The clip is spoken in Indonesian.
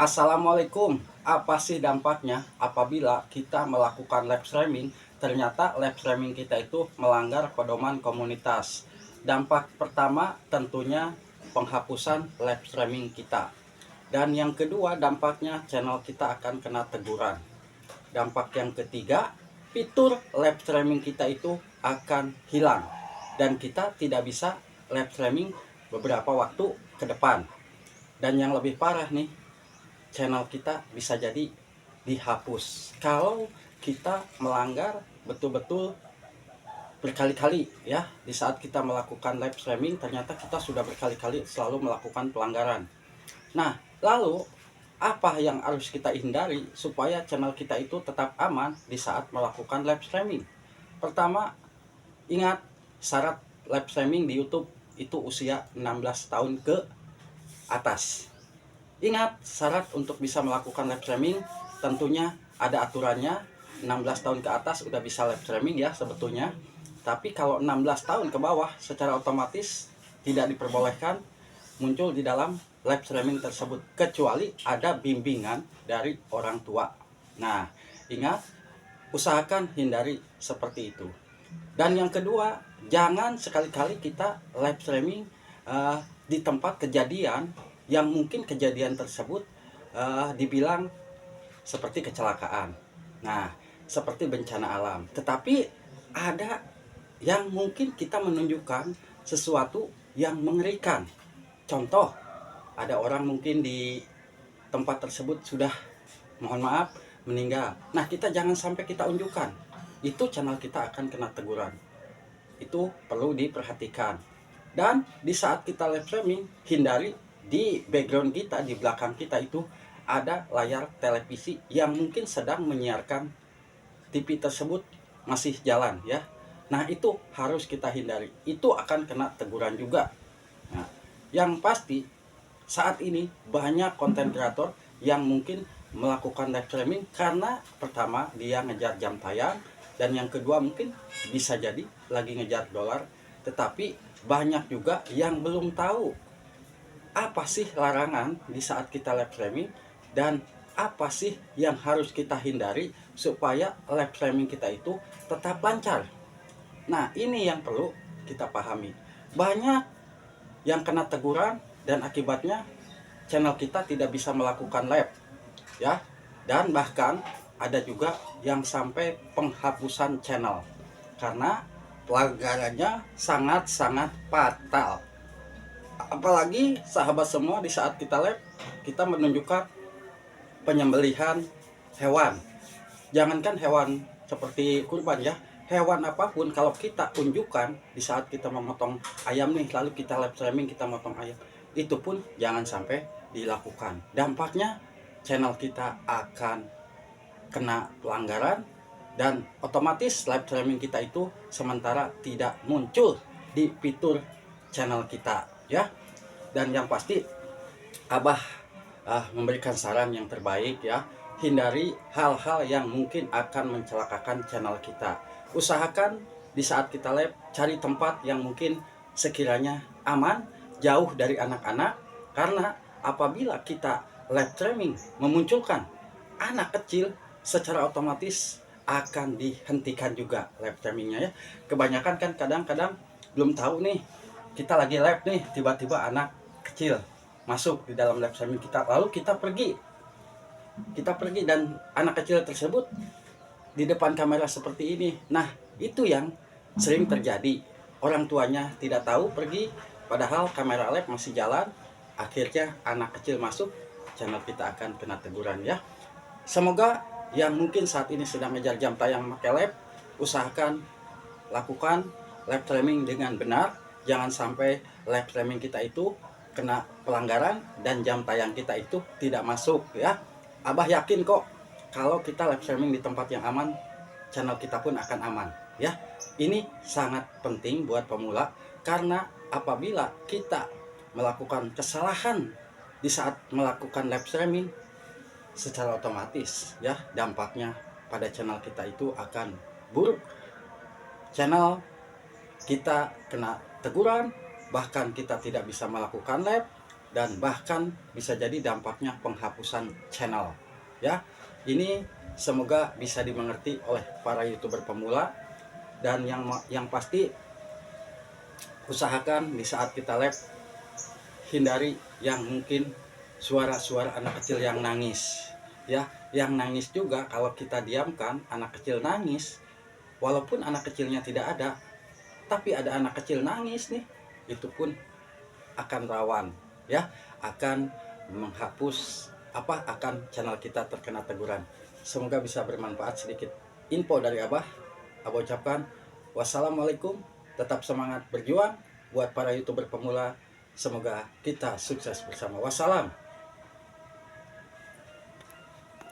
Assalamualaikum. Apa sih dampaknya apabila kita melakukan live streaming? Ternyata live streaming kita itu melanggar pedoman komunitas. Dampak pertama tentunya penghapusan live streaming kita. Dan yang kedua dampaknya channel kita akan kena teguran. Dampak yang ketiga, fitur live streaming kita itu akan hilang. Dan kita tidak bisa live streaming beberapa waktu ke depan. Dan yang lebih parah nih, channel kita bisa jadi dihapus kalau kita melanggar betul-betul berkali-kali ya. Di saat kita melakukan live streaming ternyata kita sudah berkali-kali selalu melakukan pelanggaran. Nah, lalu apa yang harus kita hindari supaya channel kita itu tetap aman di saat melakukan live streaming? Pertama, ingat syarat live streaming di YouTube itu usia 16 tahun ke atas. Ingat, syarat untuk bisa melakukan live streaming tentunya ada aturannya. 16 tahun ke atas udah bisa live streaming ya sebetulnya. Tapi kalau 16 tahun ke bawah secara otomatis tidak diperbolehkan muncul di dalam live streaming tersebut kecuali ada bimbingan dari orang tua. Nah, ingat, usahakan hindari seperti itu. Dan yang kedua, jangan sekali-kali kita live streaming di tempat kejadian yang mungkin kejadian tersebut dibilang seperti kecelakaan. Nah, seperti bencana alam. Tetapi ada yang mungkin kita menunjukkan sesuatu yang mengerikan. Contoh, ada orang mungkin di tempat tersebut sudah, mohon maaf, meninggal. Nah, kita jangan sampai kita unjukkan. Itu channel kita akan kena teguran. Itu perlu diperhatikan. Dan di saat kita live streaming, hindari di background kita, di belakang kita itu ada layar televisi yang mungkin sedang menyiarkan. TV tersebut masih jalan ya. Nah, itu harus kita hindari. Itu akan kena teguran juga. Nah, yang pasti saat ini banyak konten kreator yang mungkin melakukan live streaming karena pertama dia ngejar jam tayang, dan yang kedua mungkin bisa jadi lagi ngejar dolar. Tetapi banyak juga yang belum tahu apa sih larangan di saat kita live streaming dan apa sih yang harus kita hindari supaya live streaming kita itu tetap lancar. Nah, ini yang perlu kita pahami. Banyak yang kena teguran dan akibatnya channel kita tidak bisa melakukan live ya. Dan bahkan ada juga yang sampai penghapusan channel karena pelanggarannya sangat-sangat fatal. Apalagi sahabat semua, di saat kita live kita menunjukkan penyembelihan hewan. Jangankan hewan seperti kurban ya, hewan apapun kalau kita tunjukkan di saat kita memotong ayam nih, lalu kita live streaming kita motong ayam, itu pun jangan sampai dilakukan. Dampaknya channel kita akan kena pelanggaran dan otomatis live streaming kita itu sementara tidak muncul di fitur channel kita ya. Dan yang pasti Abah memberikan saran yang terbaik ya, hindari hal-hal yang mungkin akan mencelakakan channel kita. Usahakan di saat kita live cari tempat yang mungkin sekiranya aman, jauh dari anak-anak, karena apabila kita live streaming memunculkan anak kecil secara otomatis akan dihentikan juga live streamingnya ya. Kebanyakan kan kadang-kadang belum tahu nih, kita lagi live nih, tiba-tiba anak kecil masuk di dalam live streaming kita, lalu kita pergi dan anak kecil tersebut di depan kamera seperti ini. Nah, itu yang sering terjadi. Orang tuanya tidak tahu, pergi padahal kamera live masih jalan, akhirnya anak kecil masuk, channel kita akan kena teguran ya. Semoga yang mungkin saat ini sedang ngejar jam tayang pakai live, usahakan lakukan live streaming dengan benar. Jangan sampai live streaming kita itu kena pelanggaran dan jam tayang kita itu tidak masuk ya. Abah yakin kok kalau kita live streaming di tempat yang aman, channel kita pun akan aman ya. Ini sangat penting buat pemula karena apabila kita melakukan kesalahan di saat melakukan live streaming, secara otomatis ya dampaknya pada channel kita itu akan buruk. Channel kita kena teguran, bahkan kita tidak bisa melakukan live, dan bahkan bisa jadi dampaknya penghapusan channel. Ya, ini semoga bisa dimengerti oleh para YouTuber pemula, dan yang pasti usahakan di saat kita live hindari yang mungkin suara-suara anak kecil yang nangis. Ya, yang nangis juga kalau kita diamkan anak kecil nangis, walaupun anak kecilnya tidak ada, tapi ada anak kecil nangis nih, itu pun akan rawan, ya, akan menghapus akan channel kita terkena teguran. Semoga bisa bermanfaat sedikit info dari Abah. Abah ucapkan wassalamualaikum, tetap semangat berjuang buat para YouTuber pemula. Semoga kita sukses bersama. Wassalam.